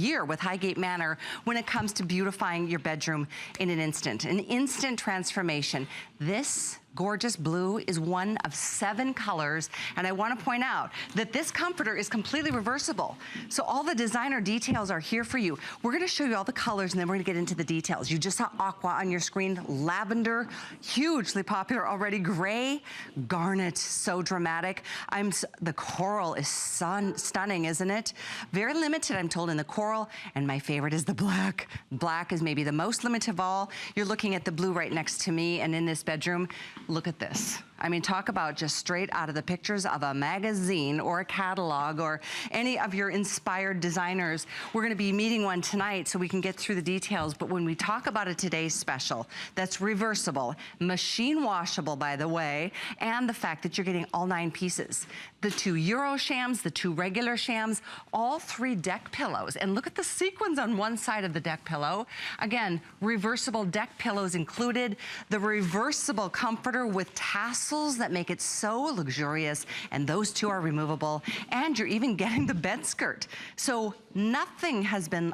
year with Highgate Manor when it comes to beautifying your bedroom in an instant transformation. This gorgeous blue is one of 7 colors, and I want to point out that this comforter is completely reversible. So all the designer details are here for you. We're going to show you all the colors, and then we're going to get into the details. You just saw aqua on your screen, lavender, hugely popular already, gray, garnet, so dramatic. The coral is stunning, isn't it? Very limited, I'm told, in the coral, and my favorite is the black. Black is maybe the most limited of all. You're looking at the blue right next to me, and in this bedroom, look at this. I mean, talk about just straight out of the pictures of a magazine or a catalog or any of your inspired designers. We're gonna be meeting one tonight so we can get through the details, but when we talk about a today's special, that's reversible, machine washable, by the way, and the fact that you're getting all 9 pieces. The 2 Euro shams, the 2 regular shams, all 3 deck pillows. And look at the sequins on one side of the deck pillow. Again, reversible deck pillows included, the reversible comforter with tassels that make it so luxurious, and those 2 are removable, and you're even getting the bed skirt. So nothing has been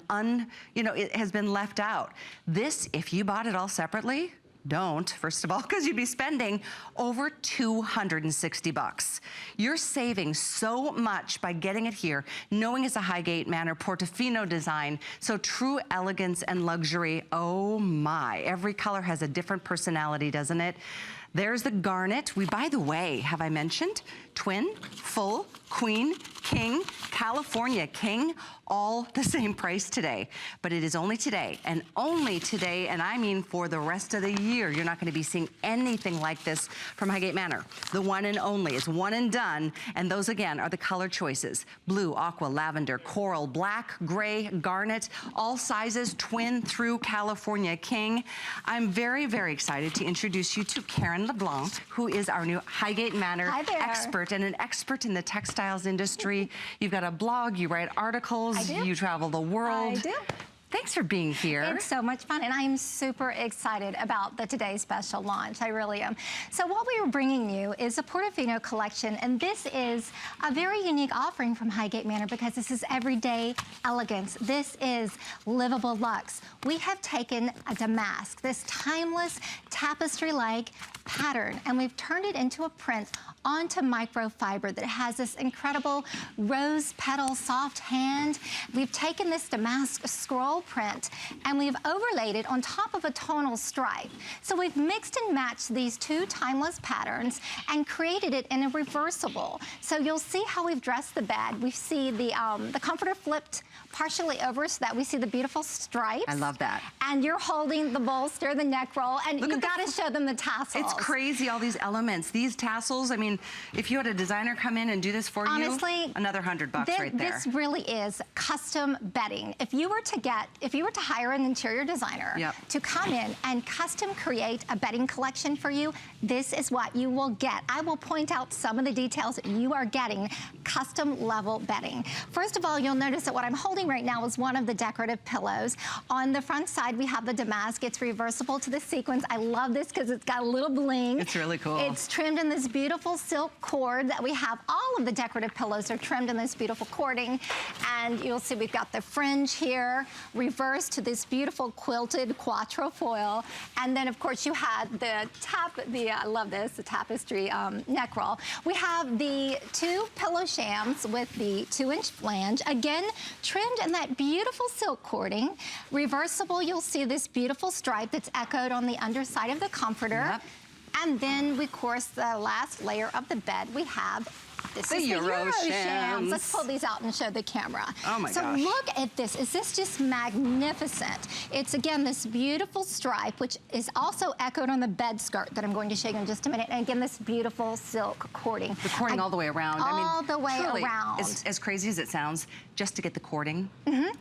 it has been left out. This, if you bought it all separately, don't, first of all, because you'd be spending over $260. You're saving so much by getting it here, knowing it's a Highgate Manor Portofino design, so true elegance and luxury. Oh my, every color has a different personality, doesn't it? There's the garnet. By the way, have I mentioned? Twin, full, queen, king, California king, all the same price today. But it is only today, and I mean for the rest of the year. You're not gonna be seeing anything like this from Highgate Manor. The one and only. It's one and done, and those again are the color choices. Blue, aqua, lavender, coral, black, gray, garnet, all sizes, twin through California king. I'm very, very excited to introduce you to Karen LeBlanc, who is our new Highgate Manor expert and an expert in the textiles industry. You've got a blog, you write articles, you travel the world. I do. Thanks for being here. It's so much fun, and I'm super excited about the Today Special launch. I really am. So what we are bringing you is a Portofino collection, and this is a very unique offering from Highgate Manor because this is everyday elegance. This is livable luxe. We have taken a damask, this timeless tapestry-like pattern, and we've turned it into a print onto microfiber that has this incredible rose petal soft hand. We've taken this damask scroll print and we've overlaid it on top of a tonal stripe. So we've mixed and matched these 2 timeless patterns and created it in a reversible. So you'll see how we've dressed the bed. We see the comforter flipped partially over so that we see the beautiful stripes. I love that. And you're holding the bolster, the neck roll, and you've got to show them the tassels. It's crazy, all these elements. These tassels, I mean, if you had a designer come in and do this for you, another $100 right there. This really is custom bedding. If you were to hire an interior designer to come in and custom create a bedding collection for you, this is what you will get. I will point out some of the details that you are getting, custom level bedding. First of all, you'll notice that what I'm holding right now is one of the decorative pillows. On the front side, we have the damask. It's reversible to the sequins. I love this because it's got a little bling. It's really cool. It's trimmed in this beautiful silk cord that we have. All of the decorative pillows are trimmed in this beautiful cording. And you'll see we've got the fringe here, reversed to this beautiful quilted quatrefoil. And then, of course, you had I love this, the tapestry neck roll. We have the 2 pillow shams with the 2-inch flange. Again, trimmed in that beautiful silk cording. Reversible, you'll see this beautiful stripe that's echoed on the underside of the comforter. And then, of course, the last layer of the bed, we have this is the Euro shams. Let's pull these out and show the camera. Oh my gosh. So look at this. Is this just magnificent? It's, again, this beautiful stripe, which is also echoed on the bed skirt that I'm going to show you in just a minute. And again, this beautiful silk cording. The cording all the way around. All the way around. As crazy as it sounds, just to get the cording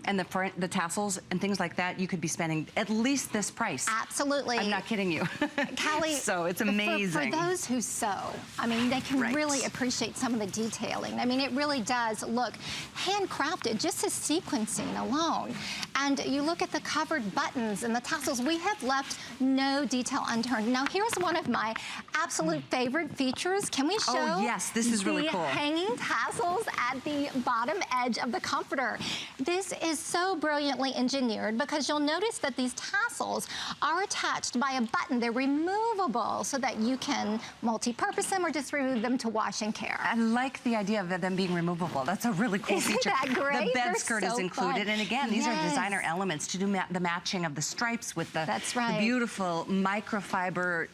and the tassels and things like that, you could be spending at least this price. Absolutely. I'm not kidding you. Callie, so it's amazing. For those who sew, I mean, they can really appreciate some some of the detailing. I mean, it really does look handcrafted, just the sequencing alone. And you look at the covered buttons and the tassels, we have left no detail unturned. Now, here's one of my absolute favorite features. Can we show? Oh, yes, this is really cool. The hanging tassels at the bottom edge of the comforter. This is so brilliantly engineered because you'll notice that these tassels are attached by a button. They're removable so that you can multi-purpose them or just remove them to wash and care. I like the idea of them being removable. That's a really cool Isn't feature. that great? The bed They're skirt so is included. fun. And again, these are Yes. designer elements to do the matching of the stripes with the, That's right. the beautiful microfiber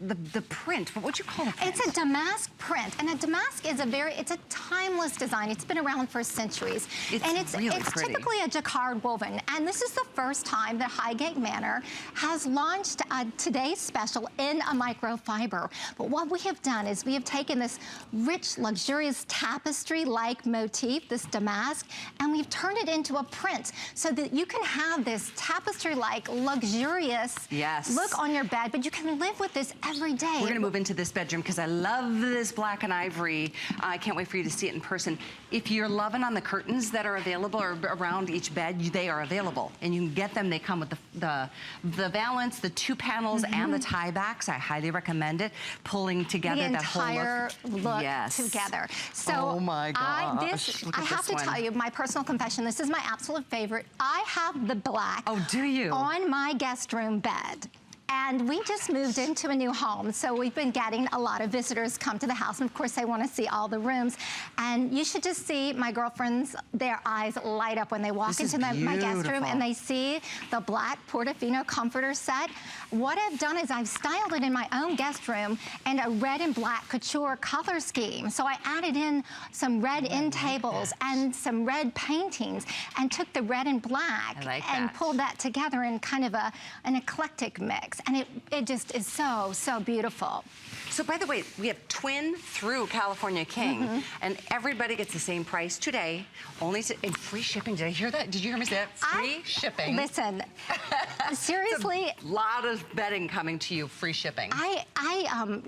the print, what would you call it? It's a damask print, and a damask is it's a timeless design. It's been around for centuries. It's really pretty. Typically a jacquard woven, and this is the first time that Highgate Manor has launched today's special in a microfiber. But what we have done is we have taken this rich, luxurious tapestry-like motif, this damask, and we've turned it into a print so that you can have this tapestry-like, luxurious look on your bed, but you can live with this every day. We're gonna move into this bedroom because I love this black and ivory. I can't wait for you to see it in person. If you're loving on the curtains that are available or around each bed, they are available. And you can get them, they come with the valance, the 2 panels, and the tie backs. I highly recommend it. Pulling together the that whole entire look together. So oh my gosh, I have to tell you, my personal confession, this is my absolute favorite. I have the black do you? on my guest room bed. And we just moved into a new home, so we've been getting a lot of visitors come to the house, and of course they want to see all the rooms. And you should just see my girlfriends, their eyes light up when they walk into my guest room and they see the black Portofino comforter set. What I've done is I've styled it in my own guest room in a red and black couture color scheme. So I added in some red end tables and some red paintings and took the red and black and pulled that together in kind of an eclectic mix. And it just is so, so beautiful. So by the way, we have twin through California King, and everybody gets the same price today, only and free shipping. Did I hear that? Did you hear me say that? Free shipping. Listen, seriously. A lot of bedding coming to you, free shipping.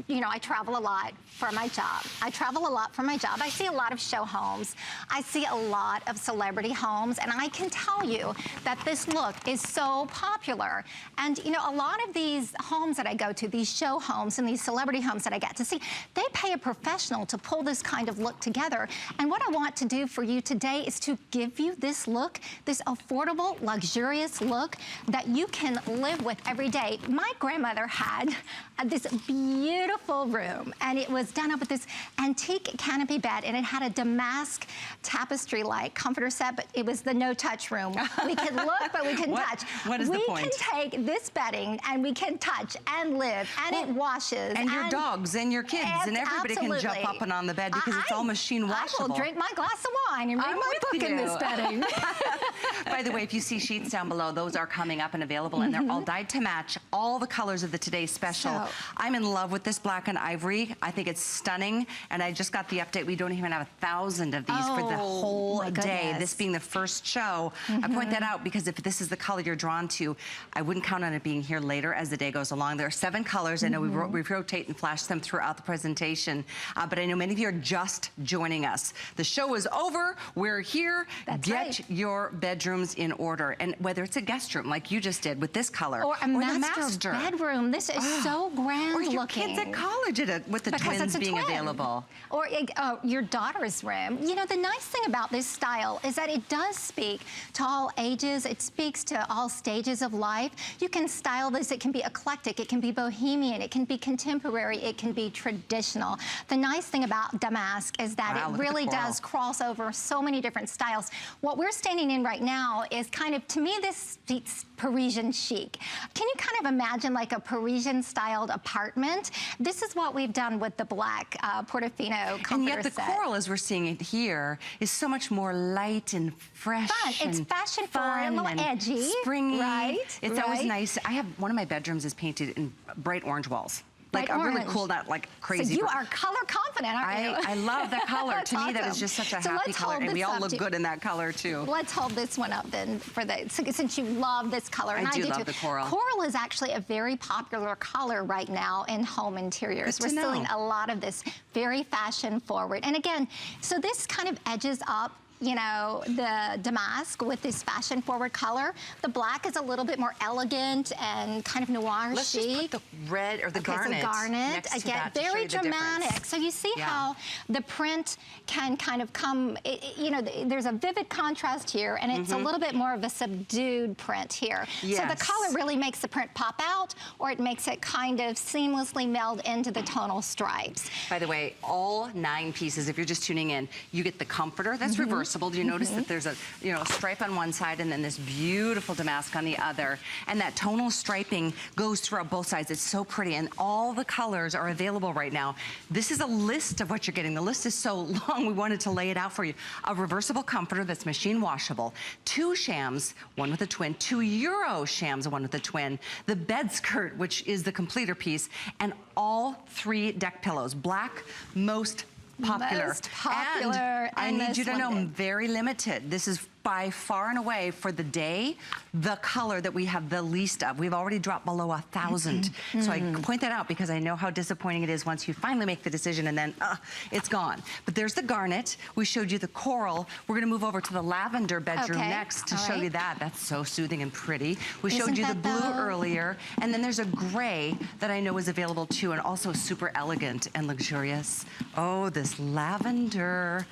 You know, I travel a lot for my job. I see a lot of show homes. I see a lot of celebrity homes, and I can tell you that this look is so popular. And you know, a lot of these homes that I go to, these show homes and these celebrity homes that I get to see, they pay a professional to pull this kind of look together. And what I want to do for you today is to give you this look, this affordable, luxurious look that you can live with every day. My grandmother had this beautiful room, and it was done up with this antique canopy bed, and it had a damask tapestry-like comforter set, but it was the no-touch room. We could look, but we couldn't touch. What is the point? We can take this bedding, and we can touch and live, and it washes. And your dogs and your kids and everybody can jump up and on the bed because it's all machine washable. I will drink my glass of wine and read my book in this bedding. By the way, if you see sheets down below, those are coming up and available, and they're all dyed to match all the colors of the today's special. I'm in love with this black and ivory. I think it's stunning, and I just got the update. We don't even have 1,000 of these for the whole day. This being the first show. I point that out because if this is the color you're drawn to, I wouldn't count on it being here later as the day goes along. There are 7 colors. I know we rotate and flash them throughout the presentation, but I know many of you are just joining us. The show is over. We're here. Get your bedrooms in order, and whether it's a guest room like you just did with this color, or a master bedroom. This is so grand or your looking. kids at college with the twins being available. Or your daughter's room. You know, the nice thing about this style is that it does speak to all ages. It speaks to all stages of life. You can style this. It can be eclectic. It can be bohemian. It can be contemporary. It can be traditional. The nice thing about damask is that it really does cross over so many different styles. What we're standing in right now is kind of, to me, this speaks Parisian chic. Can you kind of imagine like a Parisian-styled apartment? This is what we've done with the black Portofino comforter And yet the set. coral, as we're seeing it here, is so much more light and fresh. Fun. It's fashion forward, a little edgy. Springy. Right. It's always nice. I have one of my bedrooms is painted in bright orange walls. Like bright a really orange. cool, not like crazy. So you are color confident, aren't you? I love that color. To me, that awesome. is just such a So happy let's color, hold and we this all up look to- good in that color too. Let's hold this one up then since you love this color, and I do love too. the coral. Coral is actually a very popular color right now in home interiors. Good to We're seeing know. a lot of this, very fashion forward. And again, so this kind of edges up, you know, the damask with this fashion forward color. The black is a little bit more elegant and kind of noir Let's chic. just put the red or the garnet. So garnet, next to again, that to show very you the difference. dramatic. So you see Yeah. how the print can kind of come, you know, there's a vivid contrast here, and it's a little bit more of a subdued print here. So the Yes. color really makes the print pop out, or it makes it kind of seamlessly meld into the tonal stripes. By the way, all 9 pieces, if you're just tuning in, you get the comforter that's reversible. Do you notice that there's a, you know, a stripe on one side and then this beautiful damask on the other? And that tonal striping goes throughout both sides. It's so pretty, and all the colors are available right now. This is a list of what you're getting. The list is so long, we wanted to lay it out for you. A reversible comforter that's machine washable, 2 shams, one with a twin, 2 Euro shams, one with a twin, the bed skirt, which is the completer piece, and all 3 deck pillows. Black, most popular. Most popular And I and need most you to know, limited. very limited. This is by far and away for the day, the color that we have the least of. We've already dropped below 1,000. So I point that out because I know how disappointing it is once you finally make the decision and then it's gone. But there's the garnet. We showed you the coral. We're gonna move over to the lavender bedroom Okay. next to All show you right. that. That's so soothing and pretty. We showed Isn't you the that blue though? earlier. And then there's a gray that I know is available too, and also super elegant and luxurious. Oh, this lavender.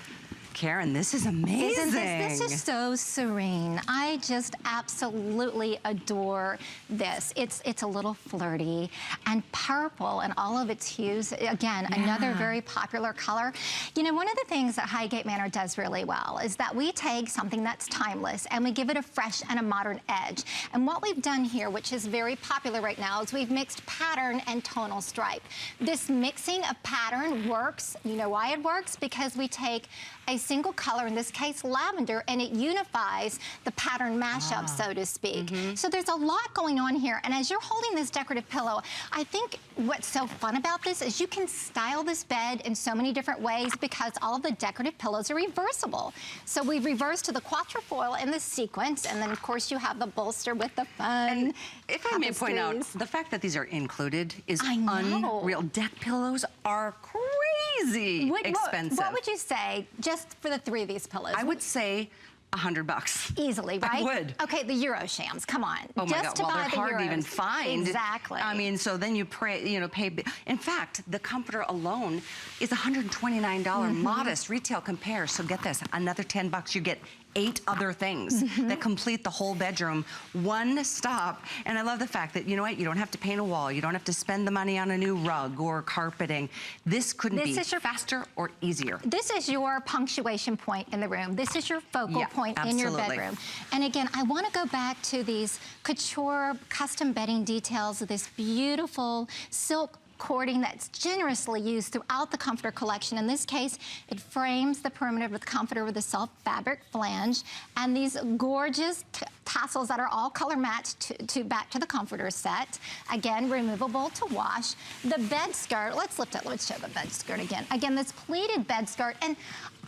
Karen, this is amazing. Isn't this is so serene. I just absolutely adore this. It's a little flirty, and purple and all of its hues. Again, another very popular color. You know, one of the things that Highgate Manor does really well is that we take something that's timeless and we give it a fresh and a modern edge. And what we've done here, which is very popular right now, is we've mixed pattern and tonal stripe. This mixing of pattern works. You know why it works? Because we take a single color, in this case lavender, and it unifies the pattern mashup, so to speak. So there's a lot going on here, and as you're holding this decorative pillow, I think what's so fun about this is you can style this bed in so many different ways because all of the decorative pillows are reversible. So we've reversed to the quatrefoil and the sequence, and then of course you have the bolster with the fun. And if I may point out, tapestries. the fact that these are included is I know. unreal. Deck pillows are crazy expensive. What would you say just for the 3 of these pillows? I would say $100. Easily, right? I would. Okay, the Euro shams, come on. Oh my Just God, to well, buy they're the hard to Euros. even find. Exactly. I mean, so then you pay. In fact, the comforter alone is $129 modest retail compare. So get this, another $10, you get 8 other things that complete the whole bedroom, one stop. And I love the fact that, you know what, you don't have to paint a wall, you don't have to spend the money on a new rug or carpeting. This couldn't be faster or easier. This is your punctuation point in the room. This is your focal point in your absolutely. bedroom. And again, I want to go back to these couture custom bedding details of this beautiful silk cording that's generously used throughout the comforter collection. In this case, it frames the perimeter of the comforter with a soft fabric flange, and these gorgeous tassels that are all color matched back to the comforter set. Again, removable to wash. The bed skirt, let's show the bed skirt again. Again, this pleated bed skirt, and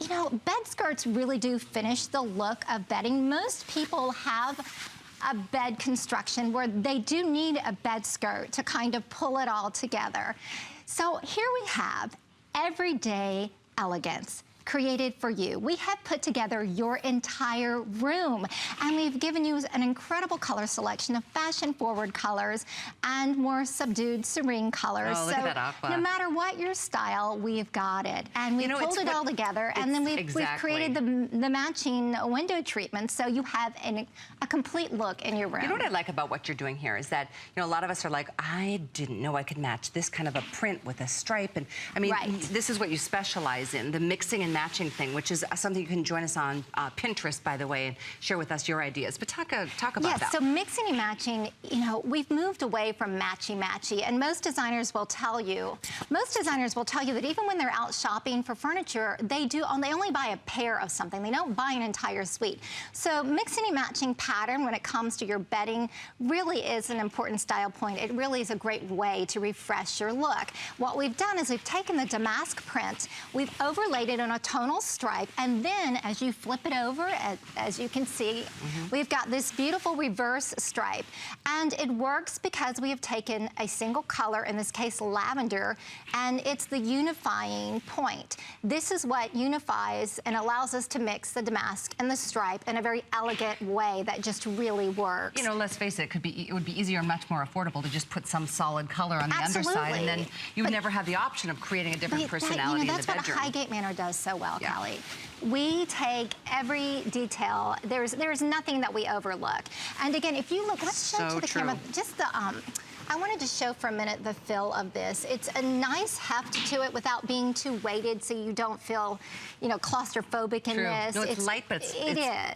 you know, bed skirts really do finish the look of bedding. Most people have a bed construction where they do need a bed skirt to kind of pull it all together. So here we have everyday elegance created for you. We have put together your entire room, and we've given you an incredible color selection of fashion-forward colors and more subdued, serene colors. Oh, look at that aqua. No matter what your style, we've got it. And we've pulled it all together, and then we've created the matching window treatment, so you have a complete look in your room. You know what I like about what you're doing here is that, you know, a lot of us are like, I didn't know I could match this kind of a print with a stripe. And I mean, this is what you specialize in, the mixing and and matching thing, which is something you can join us on Pinterest, by the way, and share with us your ideas. But talk about that. Yes, so mixing and matching, you know, we've moved away from matchy-matchy, and most designers will tell you that even when they're out shopping for furniture, they only buy a pair of something. They don't buy an entire suite. So mixing and matching pattern when it comes to your bedding really is an important style point. It really is a great way to refresh your look. What we've done is we've taken the damask print, we've overlaid it on a tonal stripe, and then as you flip it over, as you can see, we've got this beautiful reverse stripe. And it works because we have taken a single color, in this case lavender, and it's the unifying point. This is what unifies and allows us to mix the damask and the stripe in a very elegant way that just really works. You know, let's face it, it would be easier and much more affordable to just put some solid color on the underside, and then you would never have the option of creating a different personality in the bedroom. That's what Highgate Manor does so well, Kelly. We take every detail. There's nothing that we overlook. And again, if you look, let's show to the camera just the I wanted to show for a minute the feel of this. It's a nice heft to it without being too weighted, so you don't feel, you know, claustrophobic in this. No, it's light, but it's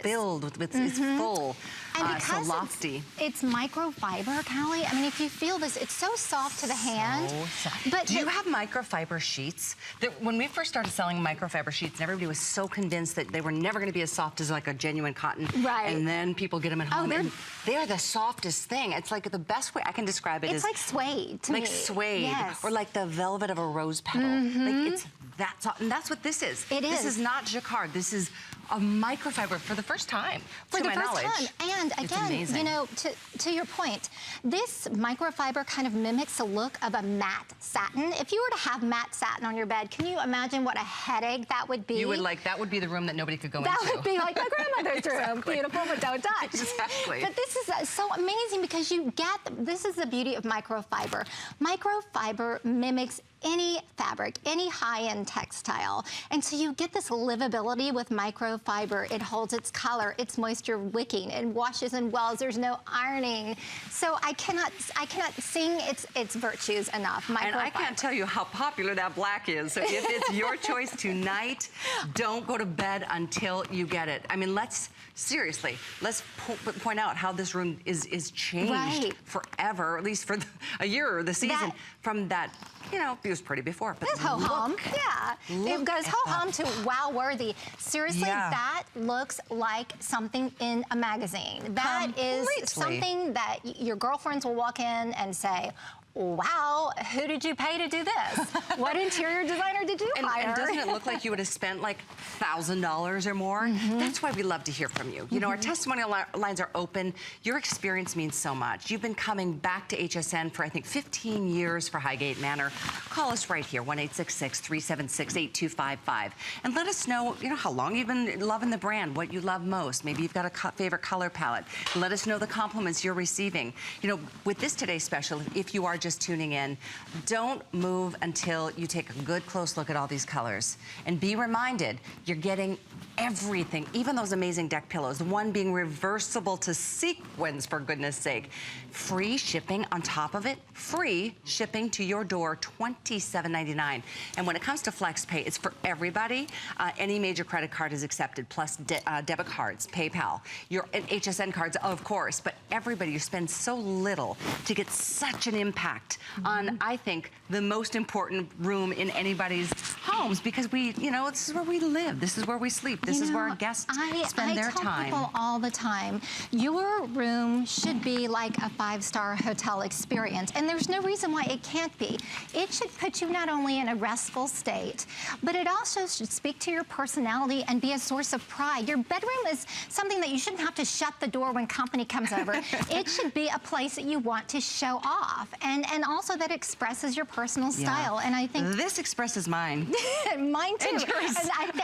filled with, it's full. And because so lofty. It's microfiber, Callie. I mean, if you feel this, it's so soft to the hand. But do you have microfiber sheets? When we first started selling microfiber sheets, everybody was so convinced that they were never going to be as soft as like a genuine cotton. Right. And then people get them at home, and they're the softest thing. It's like the best way I can describe it. It's like suede to me. Like suede, yes. Or like the velvet of a rose petal. Like it's that soft, and that's what this is. It is. This is not jacquard. This is a microfiber for the first time, for the first time. And again, you know, to your point, this microfiber kind of mimics the look of a matte satin. If you were to have matte satin on your bed, can you imagine what a headache that would be? You would that would be the room that nobody could go into. That would be like my grandmother's room. Beautiful, but don't touch. Exactly. But this is so amazing because you get, this is the beauty of microfiber. Microfiber mimics any fabric, any high-end textile. And so you get this livability with microfiber. It holds its color, it's moisture wicking, it washes in wells, there's no ironing. So I cannot sing its virtues enough. And I can't tell you how popular that black is. So if it's your choice tonight, don't go to bed until you get it. I mean, seriously, let's point out how this room is changed forever, or at least for a year or the season, from that, you know, it was pretty before. But it's ho-hum, it goes ho-hum to wow-worthy. Seriously, that looks like something in a magazine. That is something that your girlfriends will walk in and say, wow, who did you pay to do this? What interior designer did you hire? And doesn't it look like you would have spent like $1,000 or more? That's why we love to hear from you. You know, our testimonial lines are open. Your experience means so much. You've been coming back to HSN for, I think, 15 years for Highgate Manor. Call us right here, 1-866-376-8255. And let us know, you know, how long you've been loving the brand, what you love most. Maybe you've got a favorite color palette. Let us know the compliments you're receiving. You know, with this today's special, if you are just tuning in, don't move until you take a good close look at all these colors. And be reminded, you're getting everything, even those amazing deck pillows, the one being reversible to sequins, for goodness sake. Free shipping on top of it, free shipping to your door, $27.99. And when it comes to FlexPay, it's for everybody. Any major credit card is accepted, plus debit cards, PayPal, and HSN cards, of course, but everybody, you spend so little to get such an impact on, I think, the most important room in anybody's homes, because you know, this is where we live, this is where we sleep, this is where our guests spend their time. I tell people all the time, your room should be like a 5-star hotel experience, and there's no reason why it can't be. It should put you not only in a restful state, but it also should speak to your personality and be a source of pride. Your bedroom is something that you shouldn't have to shut the door when company comes over. It should be a place that you want to show off, and also that expresses your personal style. And I think this expresses mine. Mine too. And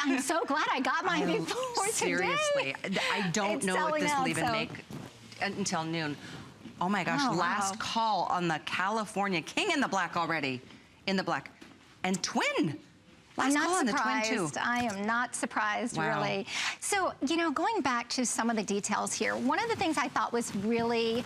I'm so glad I got mine before seriously, today. I don't know what this will even make until noon. Oh my gosh, last call on the California King in the black already. In the black. And twin. Last call on the twin too. I am not surprised, really. So, you know, going back to some of the details here, one of the things I thought was really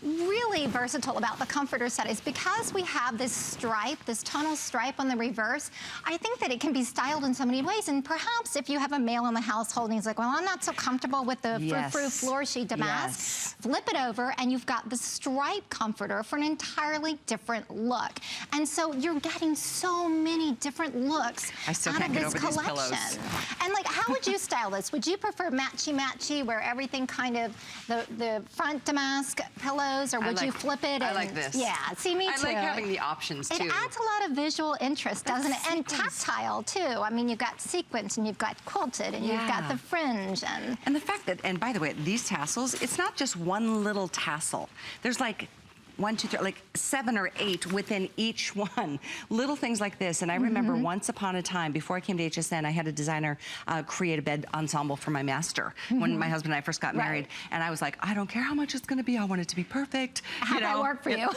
really versatile about the comforter set is because we have this stripe, this tonal stripe on the reverse, I think that it can be styled in so many ways. And perhaps if you have a male in the household and he's like, well, I'm not so comfortable with the frou-frou floor sheet damask, flip it over and you've got the stripe comforter for an entirely different look. And so you're getting so many different looks out of this collection. And like, how would you style this? Would you prefer matchy-matchy, where everything kind of, the front damask pillows, or would you flip it? I like this. Yeah, see, me too. I like having the options too. It adds a lot of visual interest, doesn't it? And tactile too. I mean, you've got sequins and you've got quilted and you've got the fringe and the fact that, and by the way, these tassels, it's not just one little tassel. There's like 1, 2, 3, like 7 or 8 within each one. Little things like this. And I remember once upon a time, before I came to HSN, I had a designer create a bed ensemble for my master when my husband and I first got married. And I was like, I don't care how much it's gonna be, I want it to be perfect. How'd that work for you?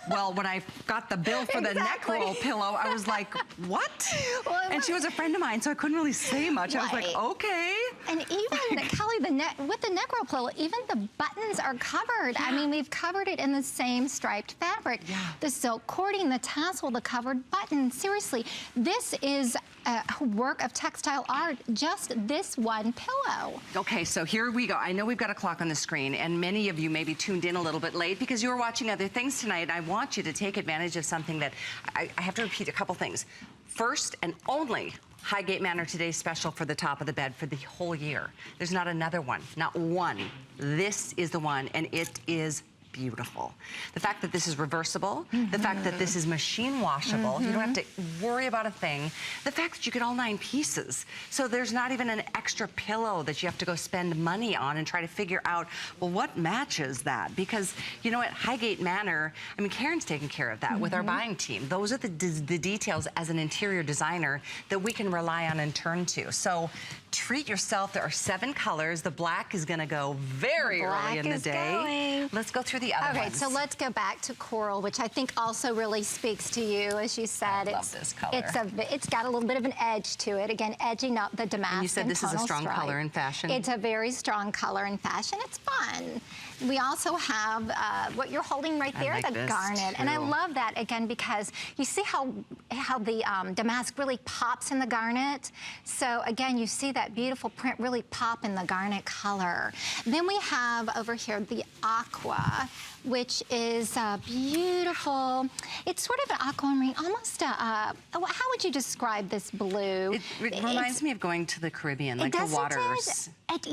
Well, when I got the bill for the neck roll pillow, I was like, what? Well, and she was a friend of mine, so I couldn't really say much. I was like, okay. And even, Kelly, with the neck roll pillow, even the buttons are covered. I mean, we've covered it in the same striped fabric. The silk cording, the tassel, the covered button. Seriously, this is a work of textile art, just this one pillow. Okay, so here we go. I know we've got a clock on the screen, and many of you may be tuned in a little bit late because you were watching other things tonight. I want you to take advantage of something that I have to repeat a couple things. First and only Highgate Manor Today's special for the top of the bed for the whole year. There's not another one, not one. This is the one, and it is beautiful. The fact that this is reversible, the fact that this is machine washable, you don't have to worry about a thing. The fact that you get all 9 pieces. So there's not even an extra pillow that you have to go spend money on and try to figure out, well, what matches that? Because, you know, at Highgate Manor, I mean, Karen's taking care of that with our buying team. Those are the details as an interior designer that we can rely on and turn to. So treat yourself. There are 7 colors. The black is gonna go very early in the day. Let's go through the other ones. So let's go back to coral, which I think also really speaks to you, as you said. I love this color. It's got a little bit of an edge to it. Again, edging up the damask. And you said this is a strong color in fashion. It's a very strong color in fashion. It's fun. We also have what you're holding right there, the garnet. And I love that, again, because you see how the damask really pops in the garnet. So again, you see that beautiful print really pop in the garnet color. Then we have over here the aqua, which is beautiful. It's sort of an aquamarine, almost how would you describe this blue? It reminds me of going to the Caribbean, like the waters.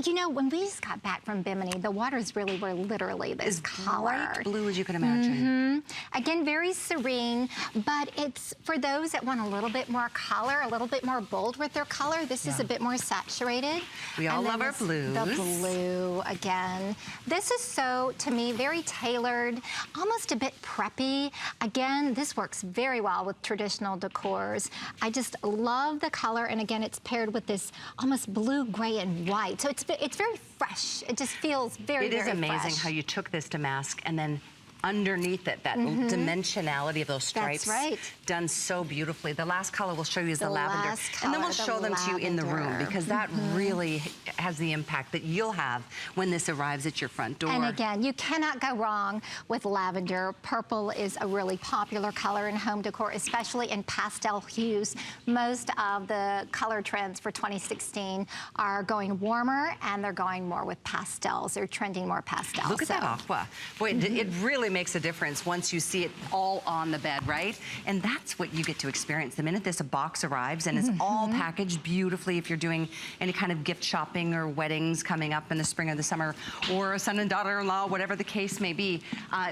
You know, when we just got back from Bimini, the waters really were literally this color. Bright blue, as you can imagine. Again, very serene, but it's for those that want a little bit more color, a little bit more bold with their color. This is a bit more saturated. We all love our blues. The blue, again. This is so, to me, very tailored, almost a bit preppy. Again, this works very well with traditional decors. I just love the color, and again, it's paired with this almost blue, gray, and white. So it's very fresh. It just feels very, very fresh. It is amazing how you took this damask and then underneath it, that dimensionality of those stripes. That's right. Done so beautifully. The last color we'll show you is the lavender. And then we'll show them to you in the room, because that really has the impact that you'll have when this arrives at your front door. And again, you cannot go wrong with lavender. Purple is a really popular color in home decor, especially in pastel hues. Most of the color trends for 2016 are going warmer, and they're going more with pastels. They're trending more pastels. Look at that aqua. Boy, it really makes a difference once you see it all on the bed, right? And that's what you get to experience. The minute this box arrives and it's all packaged beautifully, if you're doing any kind of gift shopping or weddings coming up in the spring or the summer, or a son and daughter-in-law, whatever the case may be,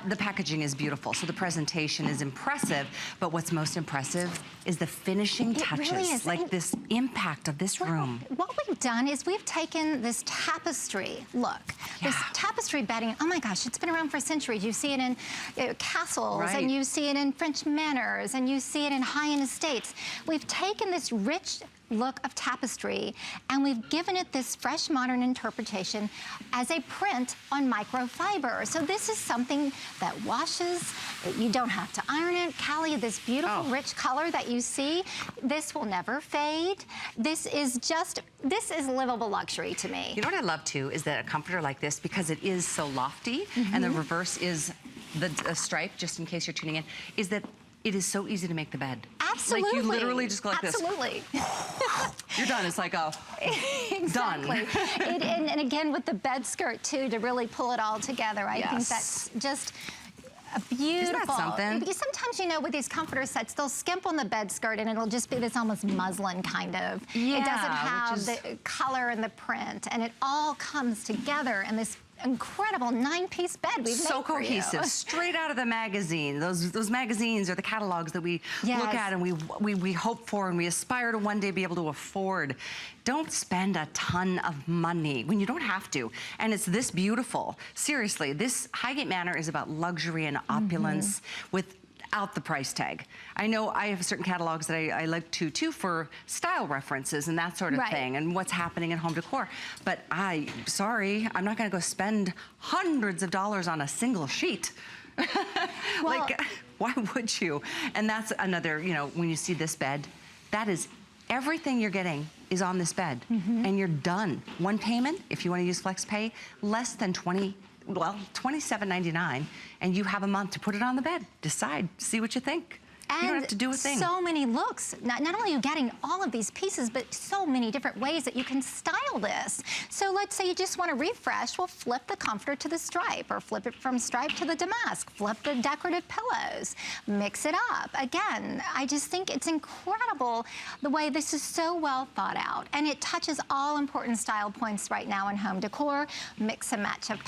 the packaging is beautiful. So the presentation is impressive, but what's most impressive is the finishing touches, really is. Like this impact of this room. What we've done is we've taken this tapestry look, this tapestry bedding. Oh my gosh, it's been around for centuries. You see it in castles, and you see it in French manors, and you see it in high-end estates. We've taken this rich look of tapestry, and we've given it this fresh modern interpretation as a print on microfiber. So this is something that washes. You don't have to iron it. Callie, this beautiful rich color that you see, this will never fade. This is livable luxury to me. You know what I love too is that a comforter like this, because it is so lofty and the reverse is the stripe, just in case you're tuning in, is that it is so easy to make the bed. Absolutely. Like you literally just go like Absolutely. this. You're done. It's like, oh, exactly. done. And again, with the bed skirt too, to really pull it all together, I think Yes. that's just a beautiful. Isn't that something? Because sometimes, you know, with these comforter sets, they'll skimp on the bed skirt and it'll just be this almost muslin kind of. Yeah, it doesn't have the color and the print, and it all comes together in this incredible 9-piece bed we've so made for cohesive, you. straight out of the magazine. Those magazines are the catalogs that we look at and we hope for and we aspire to one day be able to afford. Don't spend a ton of money when you don't have to. And it's this beautiful. Seriously, this Highgate Manor is about luxury and opulence without the price tag. I know I have certain catalogs that I like to too for style references and that sort of thing and what's happening in home decor. But sorry, I'm not gonna go spend hundreds of dollars on a single sheet. Like, why would you? And that's another, you know, when you see this bed, that is everything you're getting is on this bed and you're done. One payment, if you wanna use FlexPay, less than $27.99, and you have a month to put it on the bed. Decide, see what you think. And you don't have to do a thing. So many looks. Not only are you getting all of these pieces, but so many different ways that you can style this. So let's say you just want to refresh. Well, flip the comforter to the stripe, or flip it from stripe to the damask. Flip the decorative pillows. Mix it up. Again, I just think it's incredible the way this is so well thought out. And it touches all important style points right now in home decor. Mix and match of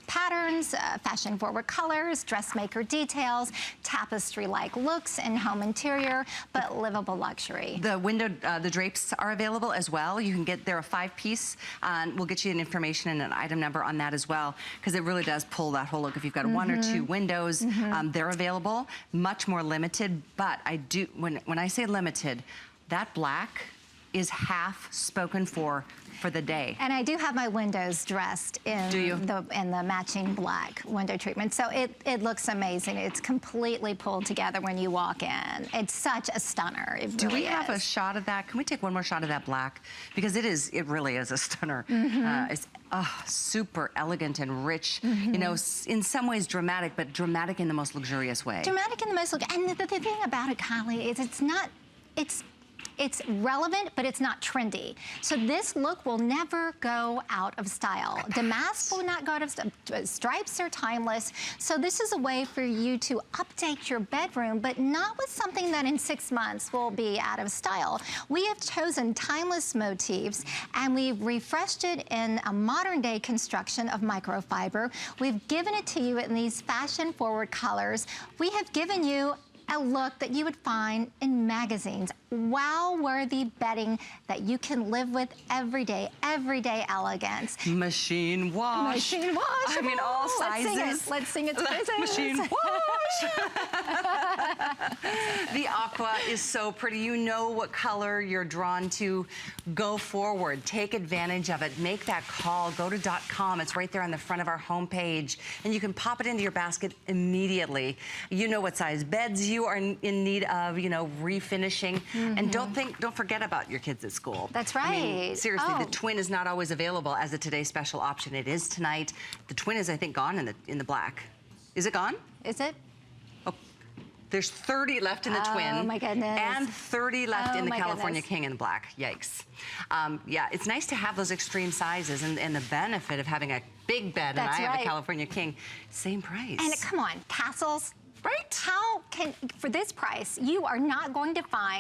patterns, fashion-forward colors, dressmaker details, tapestry-like looks in home interior, but livable luxury. The window, the drapes are available as well. You can get, they're a 5-piece, and we'll get you an information and an item number on that as well, because it really does pull that whole look. If you've got 1 or 2 windows, they're available, much more limited, but I do, when I say limited, that black is half spoken for the day. And I do have my windows dressed in the matching black window treatment. So it looks amazing. It's completely pulled together when you walk in. It's such a stunner. Do we have a shot of that? Can we take one more shot of that black? Because it really is a stunner. It's super elegant and rich. You know, in some ways dramatic, but dramatic in the most luxurious way. Dramatic in the most, and the thing about it, Kylie, is it's relevant, but it's not trendy. So this look will never go out of style. Damask will not go out of style. Stripes are timeless. So this is a way for you to update your bedroom, but not with something that in 6 months will be out of style. We have chosen timeless motifs, and we've refreshed it in a modern day construction of microfiber. We've given it to you in these fashion-forward colors. We have given you a look that you would find in magazines. Wow-worthy bedding that you can live with everyday elegance. Machine wash. Machine wash. I mean, all sizes. Let's sing it together. Machine wash. The aqua is so pretty. You know what color you're drawn to. Go forward. Take advantage of it. Make that call. Go to .com. It's right there on the front of our homepage. And you can pop it into your basket immediately. You know what size beds you are in need of, you know, refinishing. And don't forget about your kids at school. That's right. I mean, seriously, the twin is not always available as a today's special option. It is tonight. The twin is, I think, gone in the black. Is it gone? Is it? Oh, there's 30 left in the twin. Oh my goodness. And 30 left in the California goodness. King in black. Yikes. Yeah, it's nice to have those extreme sizes and the benefit of having a big bed, and I have a California King. Same price. And come on, tassels. Right? How can, for this price, you are not going to find